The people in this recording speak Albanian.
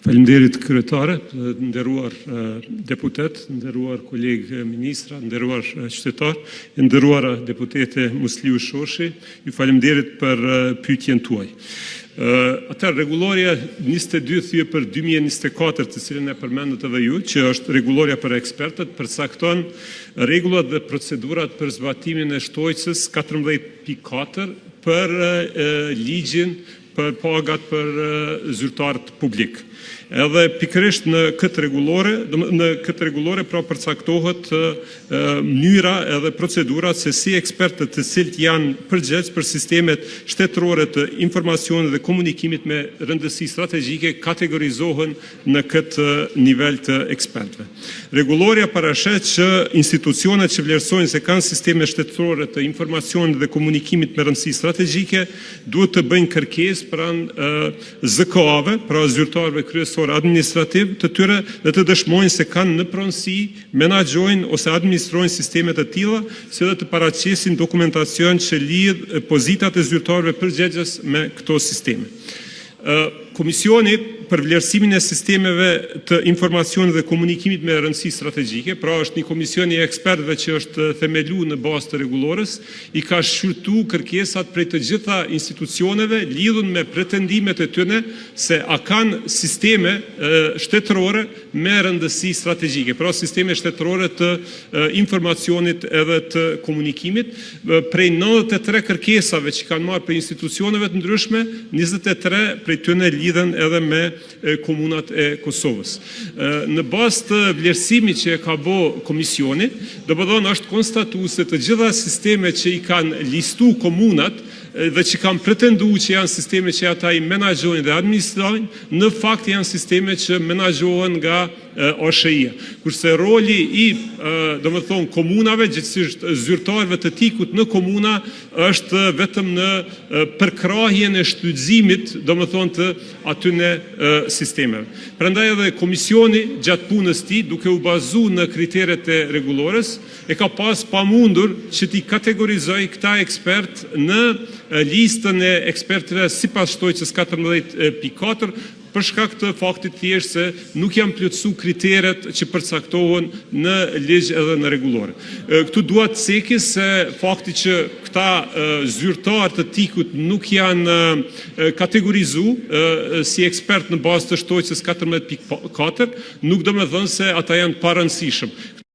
Faleminderit kryetare, nderuar deputet, nderuar kolegë ministra, nderuar qytetar, nderuara deputete Musliu Shoshi, ju faleminderit për pyetjen tuaj. Atëherë rregulloria 22 thye për 2024, të cilën e përmendët edhe ju, që është rregulloria për ekspertët, përcakton rregullat dhe procedurat për zbatimin e shtojcës 14.4 për ligjin për pagat për zyrtarët publik. Edhe pikërisht në këtë rregullore pra përcaktohet mënyra edhe procedurat se si ekspertët të cilët janë përgjegjës për sistemet shtetërore të informacionit dhe komunikimit me rëndësi strategjike kategorizohen në këtë nivel të ekspertëve. Rregulloria parashet që institucionet që vlerësojnë se kanë sisteme shtetërore të informacionit dhe komunikimit me rëndësi strategjike duhet të bëjnë kërkesë pranë ZK-ave, pra zyrtarëve kryesor administrativ të tyre dhe të dëshmojnë se kanë në pronësi, menaxhojnë ose administrojnë sistemet e tilla, si dhe të paraqesin dokumentacion që lidh pozitat e zyrtarëve përgjegjës me këto sisteme. Komisioni për vlerësimin e sistemeve të informacionit dhe komunikimit me rëndësi strategjike, pra është një komision i ekspertëve që është themelu në bazë të rregullores, i ka shqyrtu kërkesat prej të gjitha institucioneve lidhur me pretendimet e tyre se a kanë sisteme shtetërore me rëndësi strategjike, pra sisteme shtetërore të informacionit edhe të komunikimit. Prej 93 kërkesave që kanë marrë për institucioneve të ndryshme, 23 prej tyre lidhen edhe me komunat e Kosovës. Në bazë të vlerësimit që e ka bë komisioni, do të thonë është konstatuar se të gjitha sistemet që i kanë listu komunat dhe që kanë pretenduar që janë sisteme që ata i menaxhojnë dhe administrojnë, në fakt janë sisteme që menaxhohen nga OSHI-ja. Kurse roli i, domethënë, komunave, gjithsesi zyrtarëve të tikut në komuna, është vetëm në përkrahjen e shfrytëzimit, domethënë, të atyne sistemeve. Prandaj edhe komisioni gjatë punës tij, duke u bazuar në kriteret e rregullores, e ka pas pamundur që t'i kategorizoj këta ekspert në listën e ekspertëve sipas shtojcës 14.4, për shkak të faktit thjesht se nuk janë plotësuar kriteret që përcaktohen në ligj edhe në rregullore. Këtu dua të ceki se fakti që këta zyrtarë të tikut nuk janë kategorizuar si ekspert në bazë të shtojcës 14.4, nuk do të thonë se ata janë pa rëndësishëm.